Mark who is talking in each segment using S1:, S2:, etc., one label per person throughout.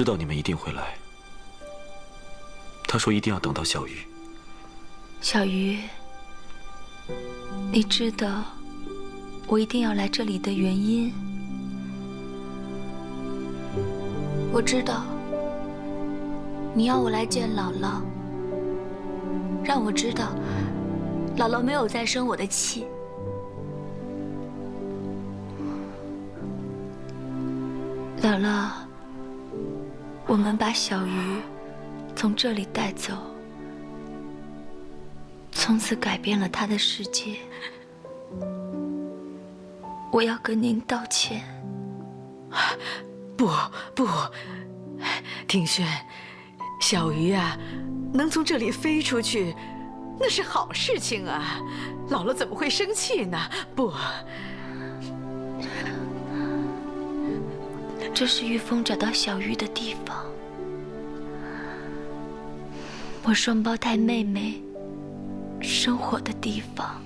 S1: 知道你们一定会来。他说一定要等到小鱼。
S2: 小鱼，你知道我一定要来这里的原因？我知道，你要我来见姥姥，让我知道姥姥没有再生我的气。姥姥，我们把小鱼从这里带走，从此改变了他的世界。我要跟您道歉。
S3: 不，庭轩，小鱼啊，能从这里飞出去，那是好事情啊，姥姥怎么会生气呢？不，
S2: 这是玉峰找到小鱼的地方，我双胞胎妹妹生活的地方。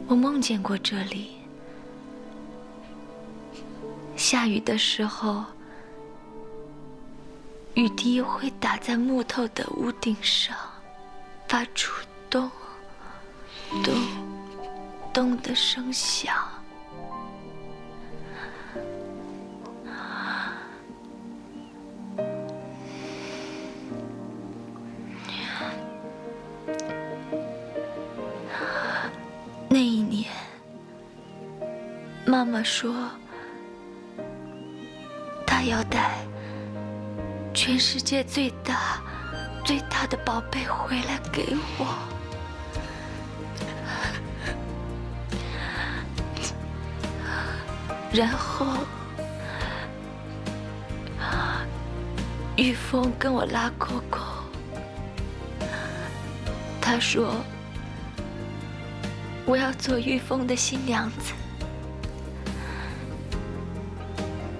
S2: 我梦见过这里，下雨的时候，雨滴会打在木头的屋顶上，发出咚咚咚的声响。那一年，妈妈说，她要带全世界最大的宝贝回来给我。然后，玉峰跟我拉勾勾，他说我要做玉峰的新娘子。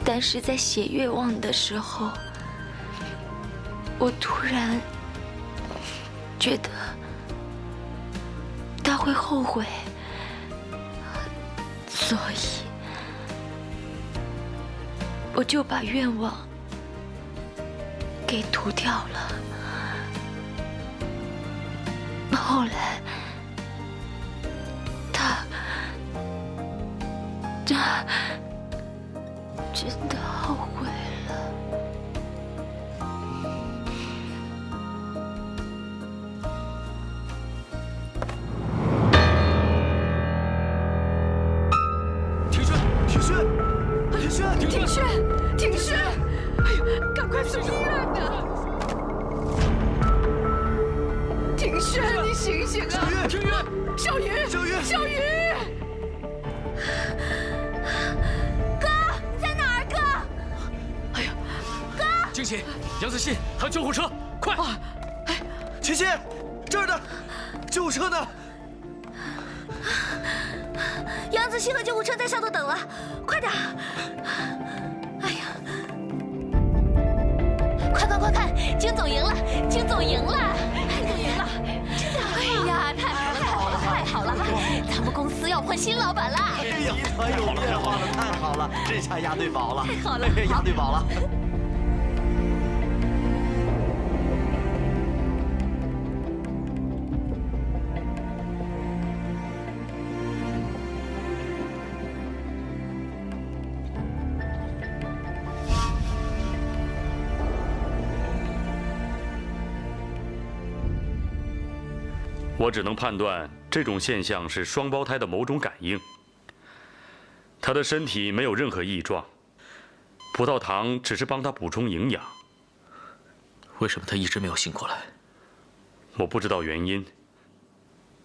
S2: 但是在写愿望的时候，我突然觉得他会后悔，所以我就把愿望给涂掉了。后来他真的后悔了。
S1: 庭轩！
S3: 哎呦，赶快送医院呐！庭轩，你醒醒啊！小鱼！
S2: 哥，你在哪儿？哥！
S3: 哎呀，
S2: 哥！
S4: 惊喜，杨子信，还有救护车，快！
S1: 琴琴，这儿呢，救护车呢？
S2: 杨子欣和救护车在上头等了，快点！哎呀，快看，金总赢了！哎呀，太好了！咱们公司要换新老板了！
S5: 集团有变化了，太好了，这下押对宝了！
S2: 太好了，
S5: 押对宝了！
S4: 我只能判断这种现象是双胞胎的某种感应。他的身体没有任何异状，葡萄糖只是帮他补充营养。
S1: 为什么他一直没有醒过来？
S4: 我不知道原因，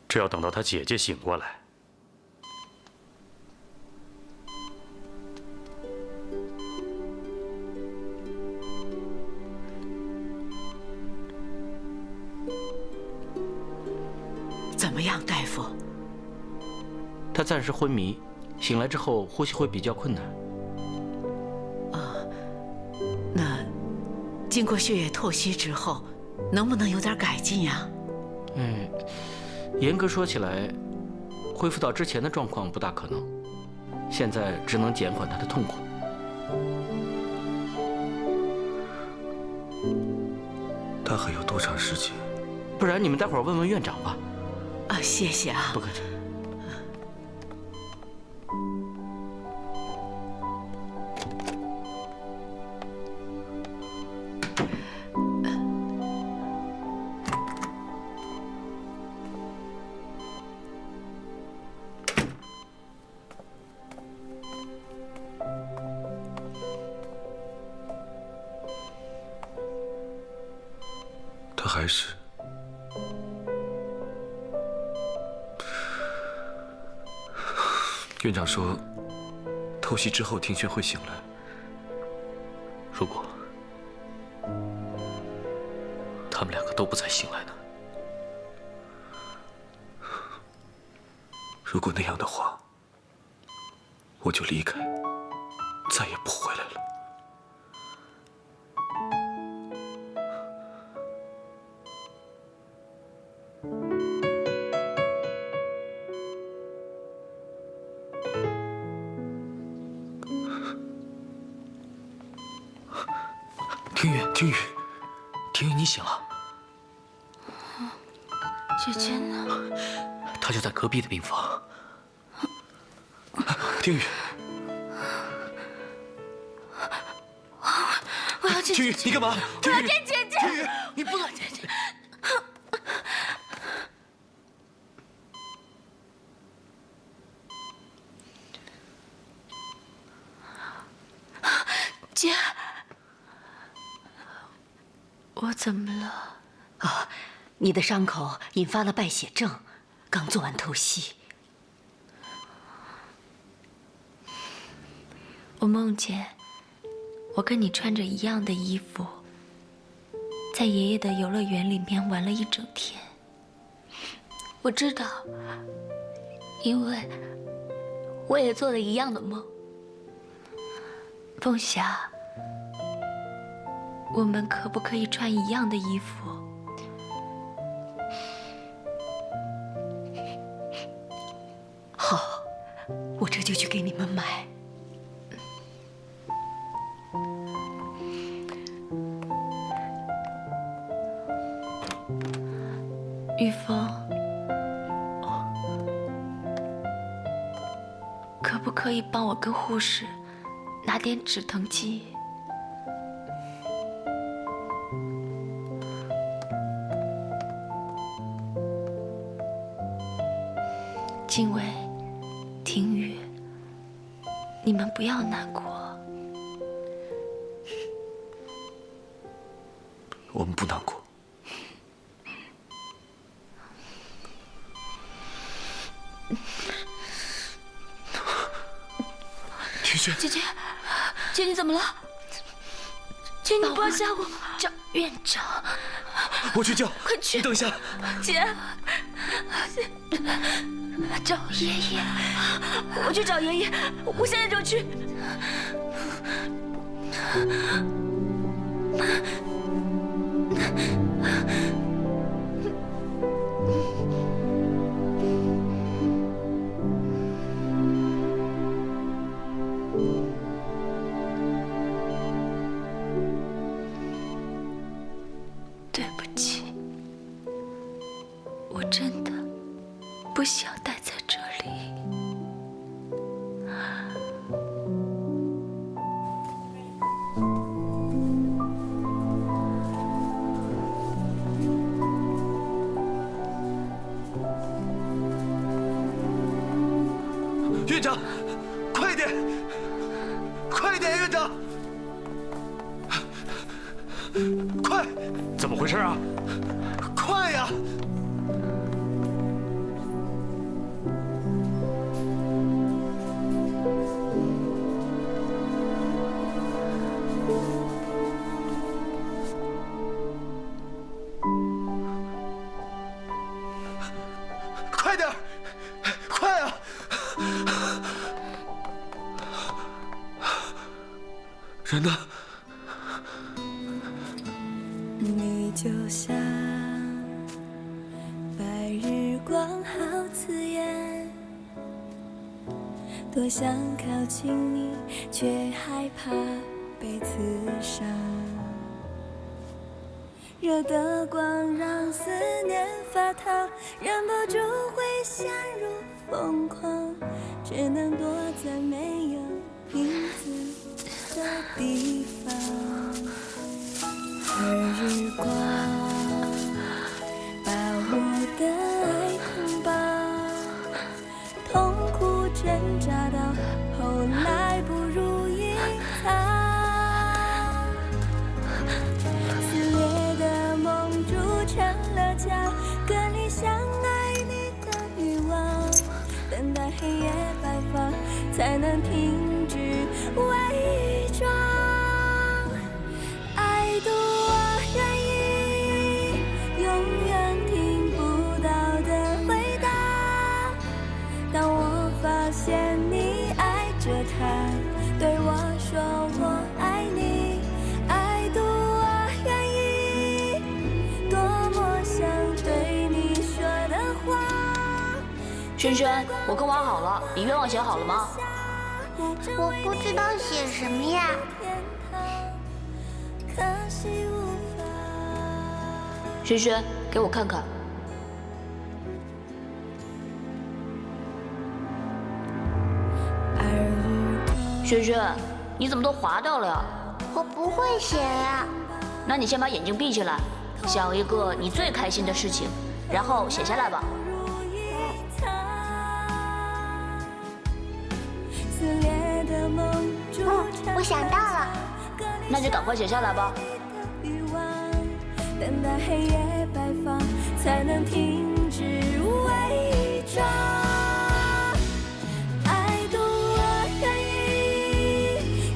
S4: 这要等到他姐姐醒过来。
S3: 怎么样，大夫？
S6: 他暂时昏迷，醒来之后呼吸会比较困难。
S3: 那经过血液透析之后，能不能有点改进呀？
S6: 严格说起来，恢复到之前的状况不大可能。现在只能减缓他的痛苦。
S1: 他还有多长时间？
S6: 不然你们待会儿问问院长吧。
S3: 啊，谢谢啊。
S6: 不客气。
S1: 他还是……院长说，透析之后庭轩会醒来。
S7: 如果他们两个都不再醒来呢？
S1: 如果那样的话，我就离开，再也不回来了。
S7: 庭宇，你醒了？
S2: 姐姐呢？
S7: 她就在隔壁的病房。
S1: 听雨，
S2: 我要见
S1: 听雨，你干嘛？
S2: 我要见姐姐。
S1: 听雨，你不能。
S2: 姐姐。姐，我怎么了？
S3: 啊，你的伤口引发了败血症，刚做完透析。
S2: 我梦见我跟你穿着一样的衣服，在爷爷的游乐园里面玩了一整天。我知道，因为我也做了一样的梦。凤霞，我们可不可以穿一样的衣服？
S3: 好，我这就去给你们买。
S2: 玉峰，可不可以帮我跟护士拿点止疼剂？静伟、庭宇，你们不要难过。
S1: 我们不难过。庭轩，
S2: 姐姐，姐你怎么了？姐你不要吓我，找院长。
S1: 我去叫。
S2: 快去！
S1: 你等一下。
S2: 姐，找爷爷。我去找爷爷，我现在就去。对不起，我真的不想待在这里。
S1: 院长，快点，快点，院长，快！
S4: 怎么回事啊？
S1: 快呀！快点，快啊！人呢？
S8: 你就像白日光好刺眼，多想靠近你，却害怕被刺伤。热的光让思念发烫，忍不住会陷入疯狂，只能躲在没有影子的地方。而日光把我的爱捆绑，痛苦挣扎到后来不如隐藏。隔离相爱你的欲望，等待黑夜白发，才能停止伪装。爱多愿意，永远听不到的回答。当我发现你爱着他，对我说我爱你，爱多愿意，多么想对你说的话。
S2: 轩轩，我课完好了，你愿望写好了吗？
S9: 我不知道写什么呀。
S2: 轩轩，给我看看。轩轩，你怎么都划掉了呀？
S9: 我不会写呀。
S2: 那你先把眼睛闭起来，想一个你最开心的事情，然后写下来吧。
S9: 我想到了。
S2: 那就赶快写下来吧。
S8: 等待黑夜白发，才能停止伪装。爱多愿意，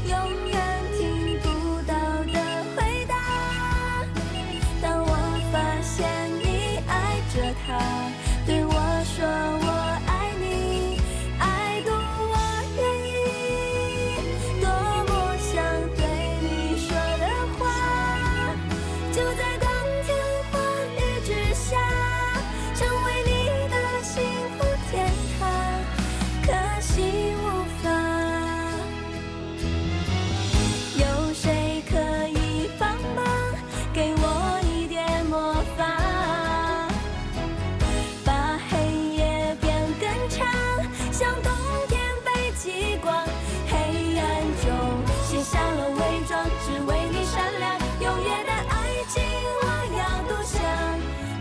S8: 永远听不到的回答。当我发现你爱着他，对我说我爱你，爱多愿意，多么想对你说的话，就在当天花雨之下，成为你的幸福天堂，可惜无法。有谁可以帮忙，给我一点魔法，把黑夜变更长，像冬天被极光。黑暗中卸下了伪装，只为你闪亮。永远的爱情我要独享，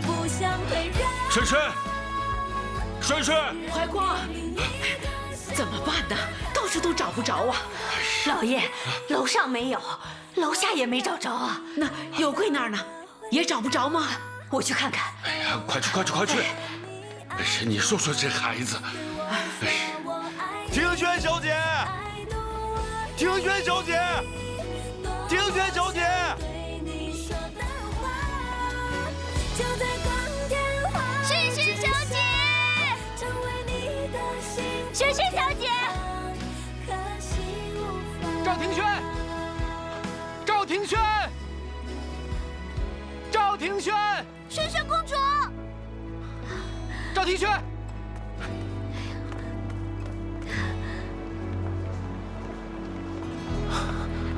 S8: 不想被人。
S1: 轩轩，轩轩，
S3: 怀光，怎么办呢？到处都找不着啊！
S2: 老爷，楼上没有，楼下也没找着啊。
S3: 那有贵那儿呢？也找不着吗？
S2: 我去看看。
S1: 哎呀，快去快去快去！哎呀，你说说这孩子，哎呀，
S5: 庭轩小姐，庭轩小姐，庭轩小姐。
S9: 轩轩小姐，轩轩小姐，
S5: 赵庭轩，赵庭轩，赵庭轩，
S9: 轩轩公主，
S5: 赵庭轩。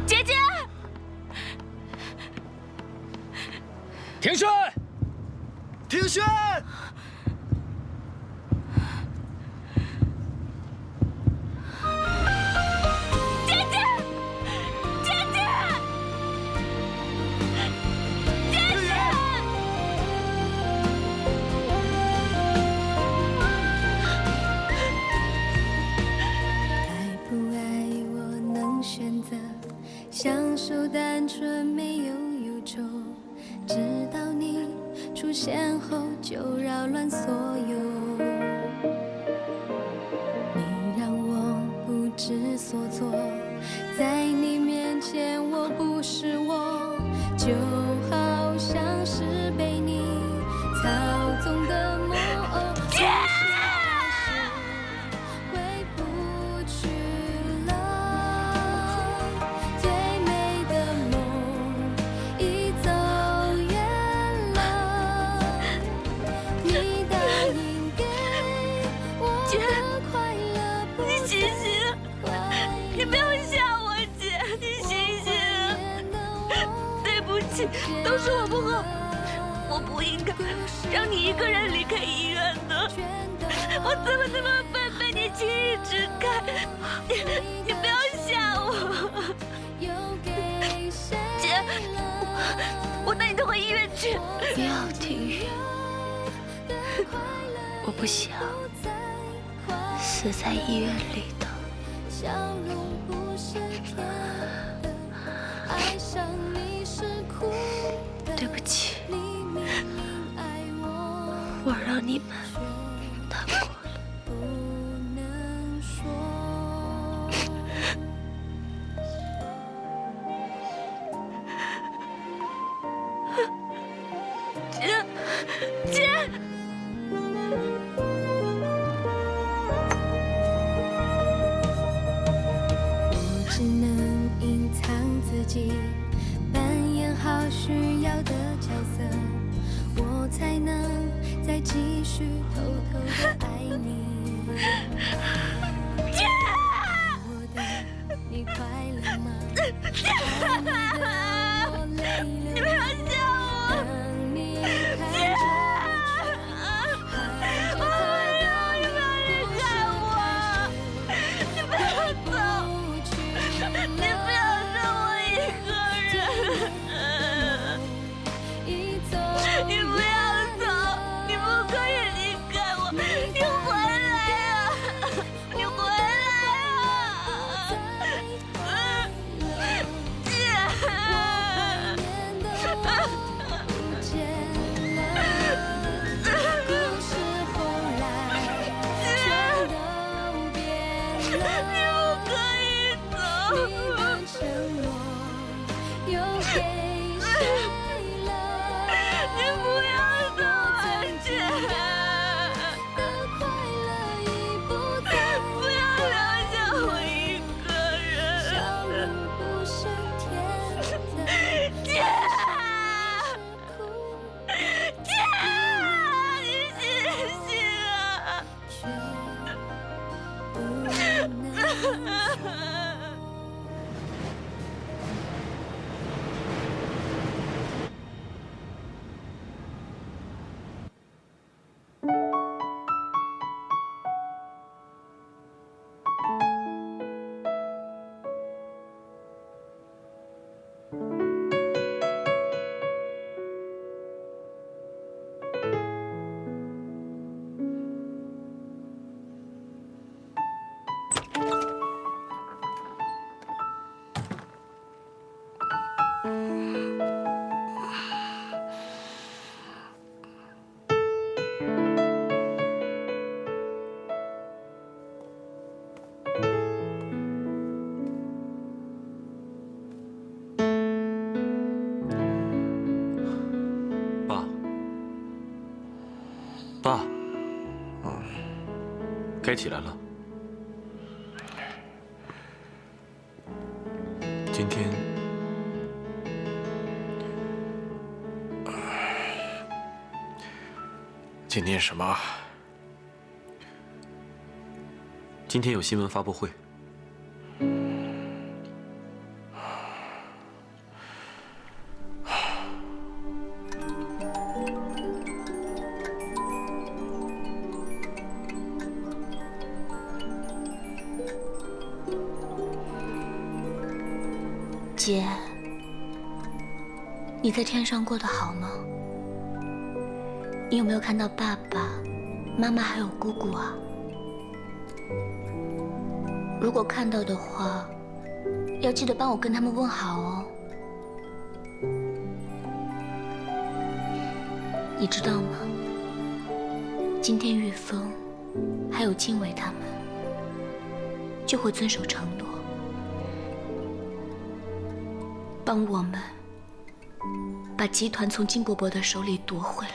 S9: 姐姐，
S5: 庭轩，庭轩。
S8: 享受单纯没有忧愁，直到你出现后就扰乱所有。你让我不知所措，在你面前我不是我，就好像是被你操纵的木偶。
S9: 姐姐。
S2: 你不要吓我，姐，你醒醒啊！对不起，都是我不好，我不应该让你一个人离开医院的。我怎么那么笨，被你轻易支开？你不要吓我，姐，我带你到医院去。不要，庭宇，我不想死在医院里的。笑容不是甜的，爱上你是苦的。对不起，我让你们难过了。姐，姐。
S8: 只能隐藏自己，扮演好需要的角色，我才能再继续偷偷的爱你。
S2: 姐，
S8: 我的，你快乐吗？
S2: 姐，你不要吓我！姐，我没有，你不要离开我！你不要走！你不要让我一个人！你不要走！你不可以离开我！你回来呀！你回来呀！
S1: 爸，该起来了。今天，
S5: 今天什么？
S1: 今天有新闻发布会。
S2: 姐，你在天上过得好吗？你有没有看到爸爸、妈妈还有姑姑啊？如果看到的话，要记得帮我跟他们问好哦。你知道吗？今天玉峰还有经纬他们就会遵守承诺，帮我们把集团从金伯伯的手里夺回来。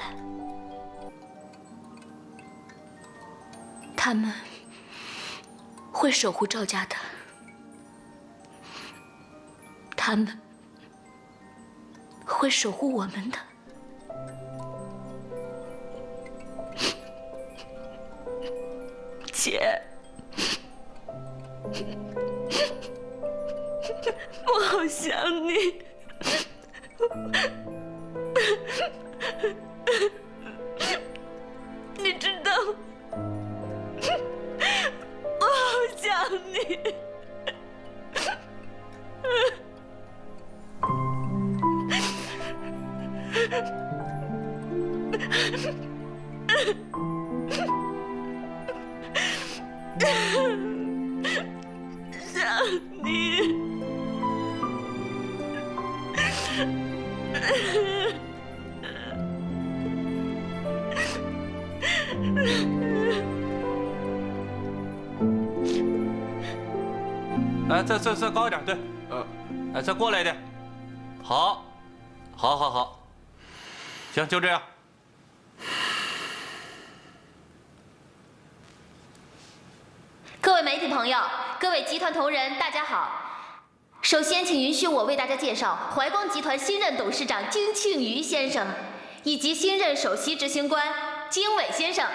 S2: 他们会守护赵家的，他们会守护我们的。姐。我好想你。你知道，我好想你。想你。
S6: 再高一点，对，再过来一点，好，行，就这样。
S10: 各位媒体朋友，各位集团同仁，大家好。首先，请允许我为大家介绍怀光集团新任董事长金庆余先生，以及新任首席执行官金伟先生。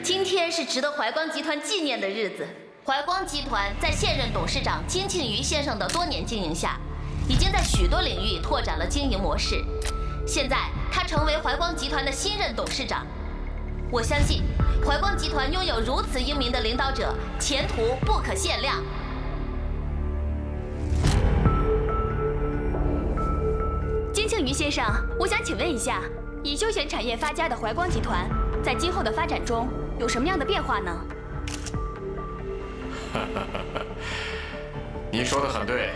S10: 今天是值得怀光集团纪念的日子。怀光集团在现任董事长金庆余先生的多年经营下，已经在许多领域拓展了经营模式。现在他成为怀光集团的新任董事长，我相信怀光集团拥有如此英明的领导者，前途不可限量。
S2: 金庆余先生，我想请问一下，以休闲产业发家的怀光集团，在今后的发展中有什么样的变化呢？
S11: 你说的很对，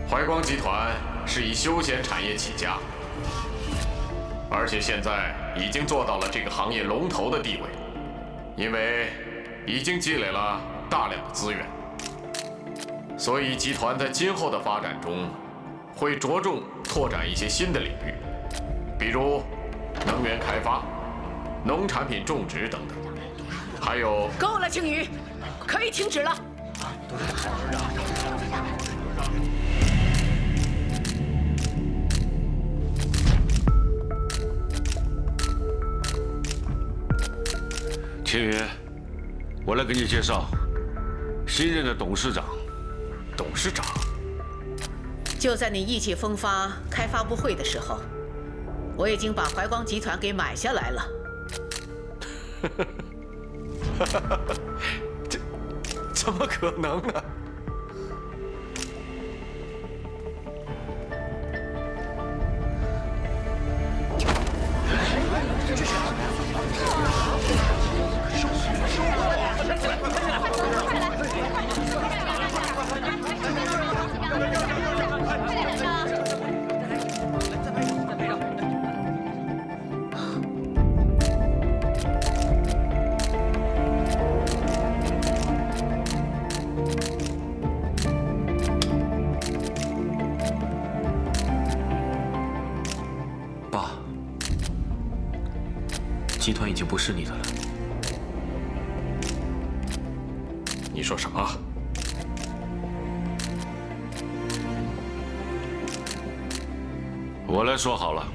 S11: 怀光集团是以休闲产业起家，而且现在已经做到了这个行业龙头的地位，因为已经积累了大量的资源，所以集团在今后的发展中会着重拓展一些新的领域，比如能源开发、农产品种植等等，还有……
S3: 够了，庆余，可以停止了。
S1: 庆余，我来给你介绍新任的董事长。
S11: 董事长？
S3: 就在你意气风发开发布会的时候，我已经把怀光集团给买下来了。
S11: 这怎么可能呢？
S1: 爸，集团已经不是你的了。
S11: 你说什么？
S1: 我来说好了，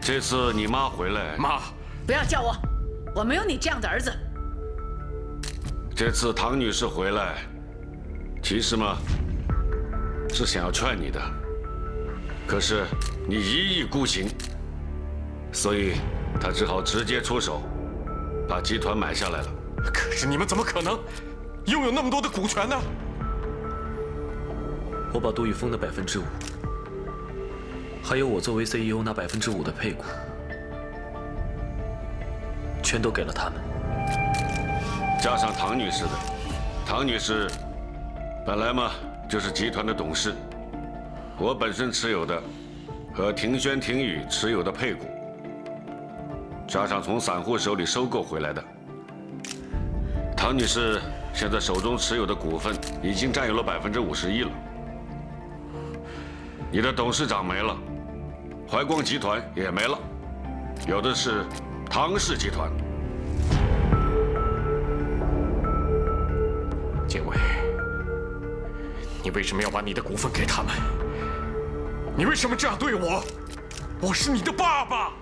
S1: 这次你妈回来，
S11: 妈，
S3: 不要叫我，我没有你这样的儿子。
S1: 这次唐女士回来，其实嘛，是想要劝你的，可是你一意孤行，所以她只好直接出手，把集团买下来了。
S11: 可是你们怎么可能拥有那么多的股权呢？
S1: 我把杜玉峰的5%，还有我作为 CEO 那5%的配股，全都给了他们。加上唐女士的，唐女士本来嘛就是集团的董事，我本身持有的和庭轩、庭宇持有的配股，加上从散户手里收购回来的，唐女士现在手中持有的股份已经占有了51%了。你的董事长没了，怀光集团也没了，有的是唐氏集团。
S11: 经纬，你为什么要把你的股份给他们？你为什么这样对我？我是你的爸爸。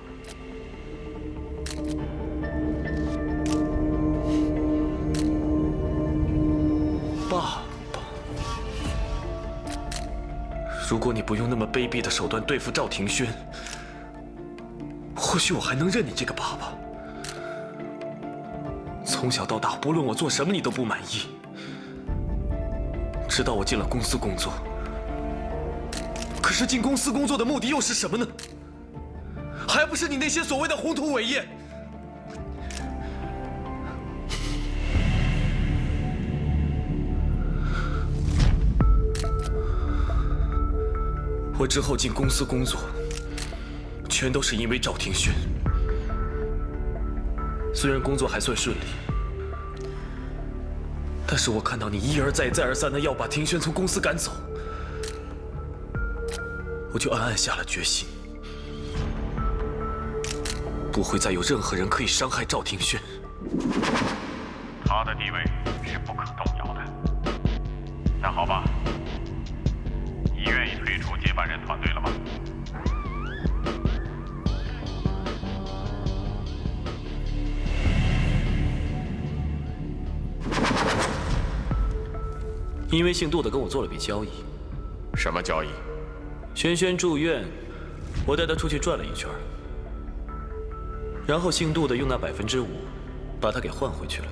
S7: 爸爸，如果你不用那么卑鄙的手段对付赵庭轩，或许我还能认你这个爸爸。从小到大，不论我做什么，你都不满意。直到我进了公司工作，可是进公司工作的目的又是什么呢？还不是你那些所谓的宏图伟业。我之后进公司工作，全都是因为赵庭轩。虽然工作还算顺利，但是我看到你一而再、再而三的要把庭轩从公司赶走，我就暗暗下了决心，不会再有任何人可以伤害赵庭轩。
S4: 他的地位是不可动摇的。那好吧，你愿意退出接班人团队了吗？
S6: 因为姓杜的跟我做了笔交易。
S11: 什么交易？
S6: 轩轩住院，我带他出去转了一圈，然后姓杜的用那5%把他给换回去了。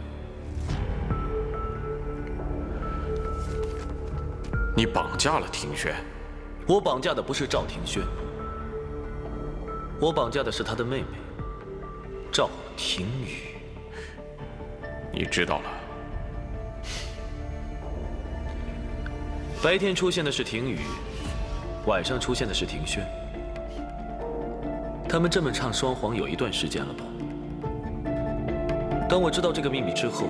S11: 你绑架了庭轩？
S6: 我绑架的不是赵庭轩，我绑架的是他的妹妹赵庭宇。
S11: 你知道了。
S6: 白天出现的是庭宇，晚上出现的是庭轩。他们这么唱双簧有一段时间了吧？当我知道这个秘密之后，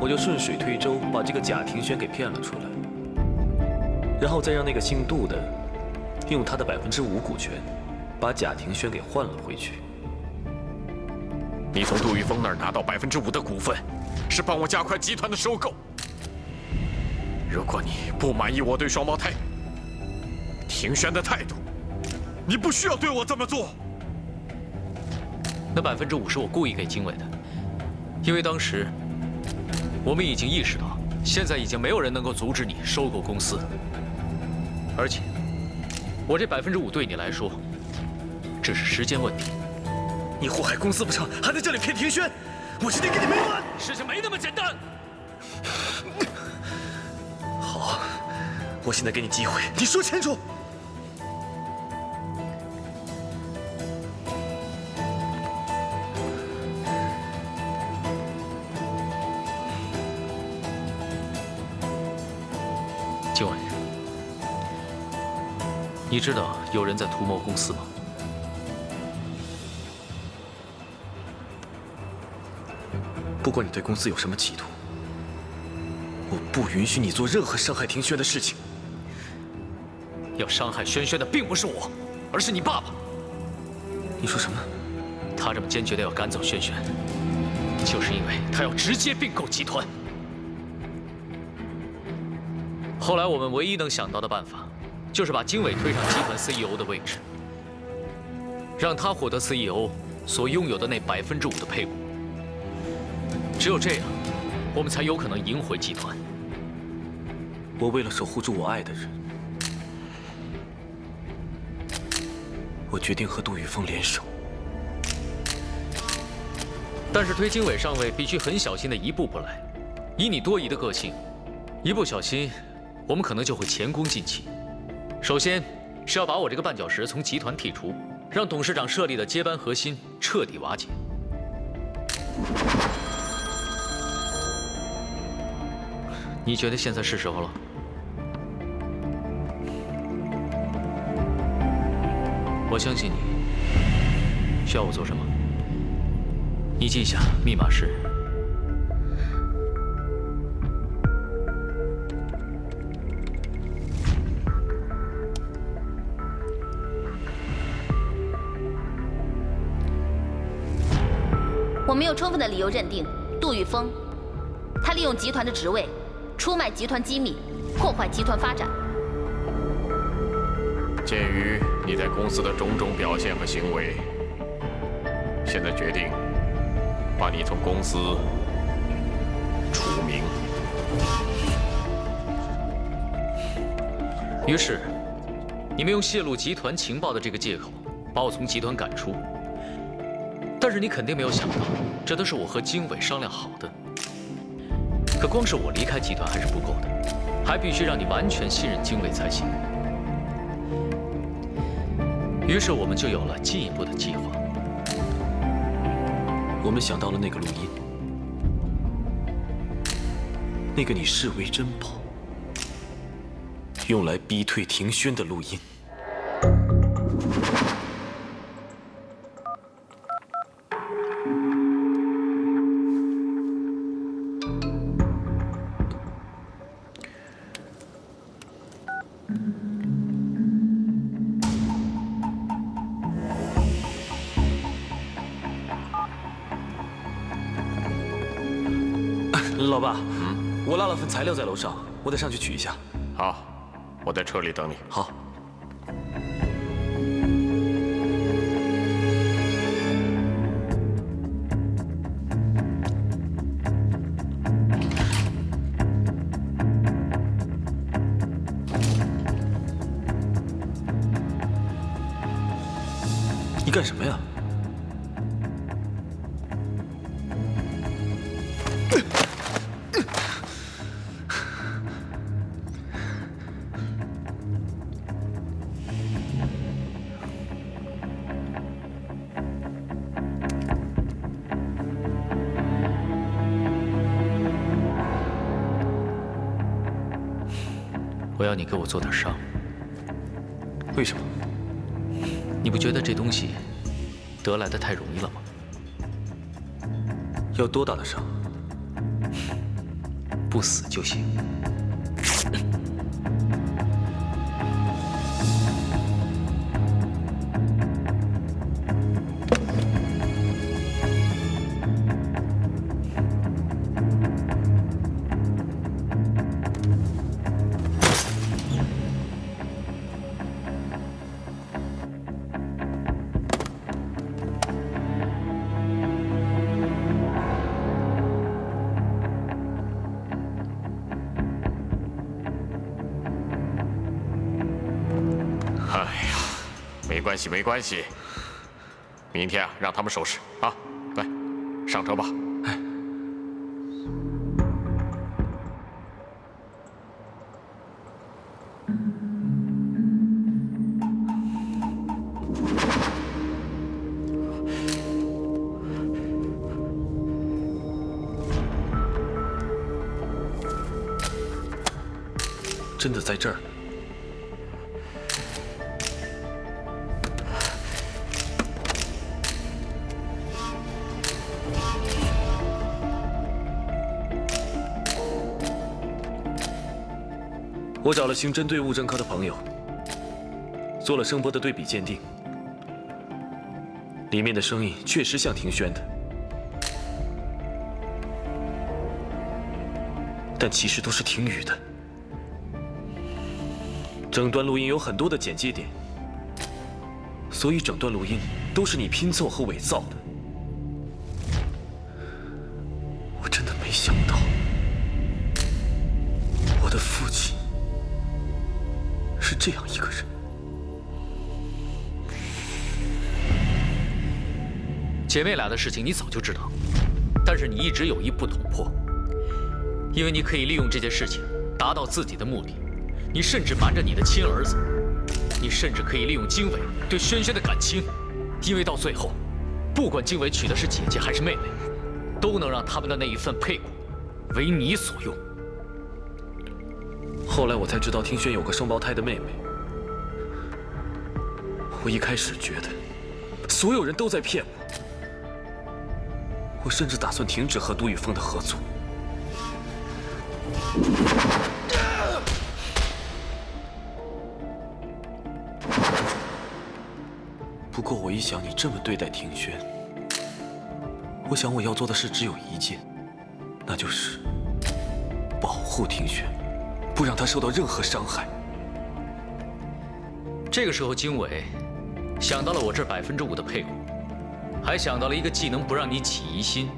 S6: 我就顺水推舟把这个假庭轩给骗了出来，然后再让那个姓杜的用他的5%股权把假庭轩给换了回去。
S11: 你从杜玉峰那儿拿到5%的股份，是帮我加快集团的收购。如果你不满意我对双胞胎庭轩的态度，你不需要对我这么做。
S7: 那5%是我故意给经纬的，因为当时我们已经意识到，现在已经没有人能够阻止你收购公司，而且我这5%对你来说只是时间问题。
S6: 你祸害公司不成，还在这里骗庭轩，我今天跟你没完！
S7: 事情没那么简单。
S6: 好，我现在给你机会，你说清楚。
S7: 经纬，你知道有人在图谋公司吗？
S6: 不管你对公司有什么企图，我不允许你做任何伤害庭轩的事情。
S7: 要伤害轩轩的并不是我，而是你爸爸。
S6: 你说什么？
S7: 他这么坚决的要赶走轩轩，就是因为他要直接并购集团。后来我们唯一能想到的办法，就是把经纬推上集团 CEO 的位置，让他获得 CEO 所拥有的那5%的配股。只有这样，我们才有可能赢回集团。
S6: 我为了守护住我爱的人，我决定和杜玉峰联手。
S7: 但是推经纬上位必须很小心的一步步来。以你多疑的个性，一不小心，我们可能就会前功尽弃。首先是要把我这个绊脚石从集团剔除，让董事长设立的接班核心彻底瓦解。你觉得现在是时候了？我相信你。需要我做什么？你记一下，密码是
S10: 我们有充分的理由认定，杜玉峰，他利用集团的职位，出卖集团机密，破坏集团发展。
S11: 鉴于你在公司的种种表现和行为，现在决定把你从公司除名。
S7: 于是，你们用泄露集团情报的这个借口，把我从集团赶出。但是你肯定没有想到，这都是我和经纬商量好的。可光是我离开集团还是不够的，还必须让你完全信任经纬才行。于是我们就有了进一步的计划。
S6: 我们想到了那个录音，那个你视为珍宝，用来逼退庭轩的录音。老爸，我落了份材料在楼上，我得上去取一下。
S11: 好，我在车里等你。
S6: 好。你干什么呀？
S7: 我要你给我做点伤。
S6: 为什么？
S7: 你不觉得这东西得来的太容易了吗？
S6: 要多大的伤？
S7: 不死就行。
S11: 没关系，明天啊，让他们收拾啊！来，上车吧。哎，
S6: 真的在这儿？我找了刑侦队物证科的朋友，做了声波的对比鉴定，里面的声音确实像庭轩的，但其实都是听雨的。整段录音有很多的剪接点，所以整段录音都是你拼凑和伪造的。我真的没想到，我的父亲是这样一个人。
S7: 姐妹俩的事情你早就知道，但是你一直有意不捅破，因为你可以利用这件事情达到自己的目的。你甚至瞒着你的亲儿子，你甚至可以利用经纬对轩轩的感情，因为到最后，不管经纬娶的是姐姐还是妹妹，都能让他们的那一份配骨为你所用。
S6: 后来我才知道庭轩有个双胞胎的妹妹。我一开始觉得所有人都在骗我，我甚至打算停止和杜宇峰的合作。不过我一想你这么对待庭轩，我想我要做的事只有一件，那就是保护庭轩，不让他受到任何伤害。
S7: 这个时候，经纬想到了我这5%的配股，还想到了一个既能不让你起疑心，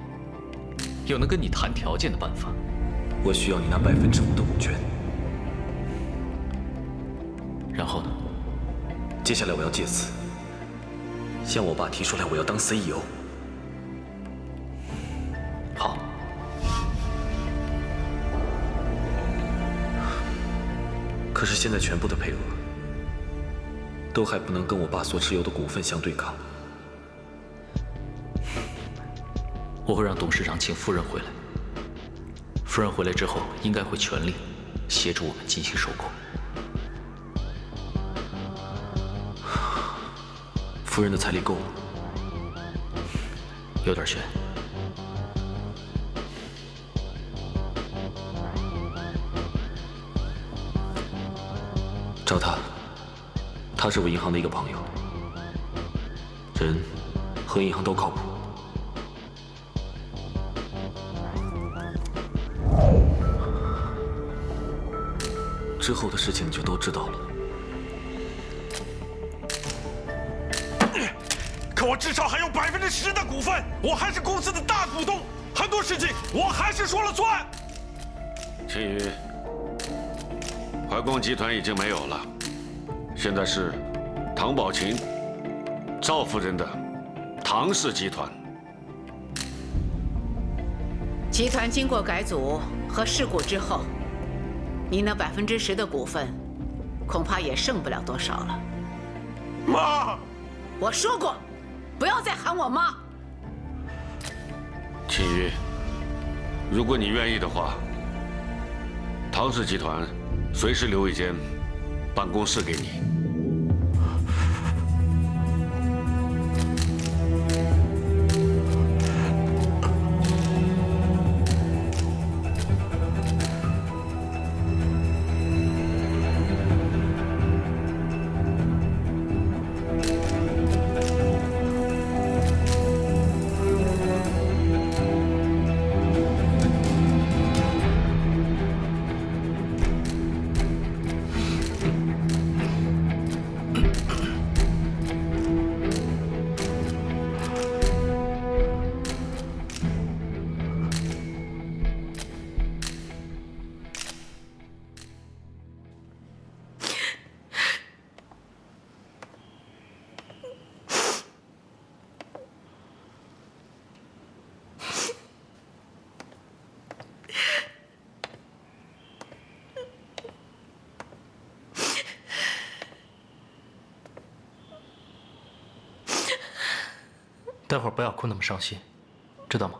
S7: 又能跟你谈条件的办法。
S6: 我需要你拿5%的股权。
S7: 然后呢？
S6: 接下来我要借此向我爸提出来，我要当 CEO。
S7: 好。
S6: 可是现在全部的配额都还不能跟我爸所持有的股份相对抗。
S7: 我会让董事长请夫人回来。夫人回来之后，应该会全力协助我们进行收购。
S6: 夫人的财力够吗？
S7: 有点悬。
S6: 找他，他是我银行的一个朋友，人和银行都靠谱。之后的事情你就都知道了。
S5: 可我至少还有10%的股份，我还是公司的大股东，很多事情我还是说了算。
S1: 秦宇，怀光集团已经没有了，现在是唐宝琴、赵夫人的唐氏集团。
S12: 集团经过改组和释股之后，你那10%的股份，恐怕也剩不了多少了。
S5: 妈，
S12: 我说过，不要再喊我妈。
S1: 秦宇，如果你愿意的话，唐氏集团随时留一间办公室给你。
S13: 待会儿不要哭那么伤心，知道吗？